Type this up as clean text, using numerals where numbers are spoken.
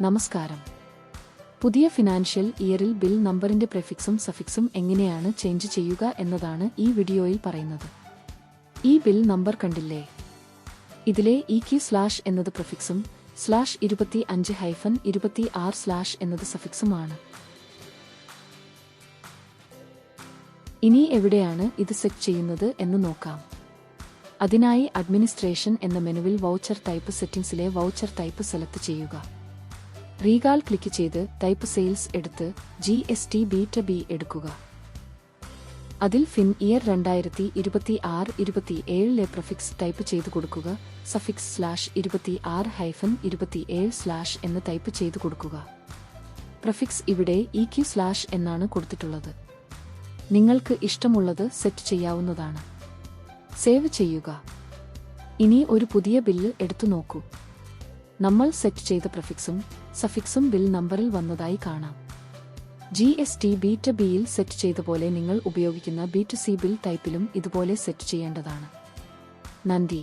നമസ്കാരം. പുതിയ ഫിനാൻഷ്യൽ ഇയറിൽ ബിൽ നമ്പറിന്റെ പ്രിഫിക്സും സഫിക്സും എങ്ങനെയാണ് ചേഞ്ച് ചെയ്യുക എന്നതാണ് ഈ വീഡിയോയിൽ പറയുന്നത്. ഈ ബിൽ നമ്പർ കണ്ടില്ലേ? ഇതിലെ EQ/ എന്നത് പ്രിഫിക്സും /25-26/ എന്നത് സഫിക്സുമാണ്. ഇനി എവിടെയാണ് ഇത് സെറ്റ് ചെയ്യുന്നത് എന്ന് നോക്കാം. അതിനായി അഡ്മിനിസ്ട്രേഷൻ എന്ന മെനുവിൽ വൗച്ചർ ടൈപ്പ് സെറ്റിംഗ്സിലെ വൗച്ചർ ടൈപ്പ് സെലക്ട് ചെയ്യുക. റീഗാൽ ക്ലിക്ക് ചെയ്ത് ടൈപ്പ് സെയിൽസ് എടുത്ത് GST/B എടുക്കുക. അതിൽ ഫിൻ ഇയർ 2026-27 പ്രിഫിക്സ് ടൈപ്പ് ചെയ്തു കൊടുക്കുക. സഫിക്സ് /26-27/ എന്ന് ടൈപ്പ് ചെയ്തു കൊടുക്കുക. പ്രിഫിക്സ് ഇവിടെ EQ/ എന്നാണ് കൊടുത്തിട്ടുള്ളത്. നിങ്ങൾക്ക് ഇഷ്ടമുള്ളത് സെറ്റ് ചെയ്യാവുന്നതാണ്. സേവ് ചെയ്യുക. ഇനി ഒരു പുതിയ ബില്ല് എടുത്തു നോക്കൂ. നമ്മൾ സെറ്റ് ചെയ്ത പ്രിഫിക്സും സഫിക്സും ബിൽ നമ്പറിൽ വന്നതായി കാണാം. GST/B സെറ്റ് ചെയ്ത പോലെ നിങ്ങൾ ഉപയോഗിക്കുന്ന B2C ബിൽ ടൈപ്പിലും ഇതുപോലെ സെറ്റ് ചെയ്യേണ്ടതാണ്. നന്ദി.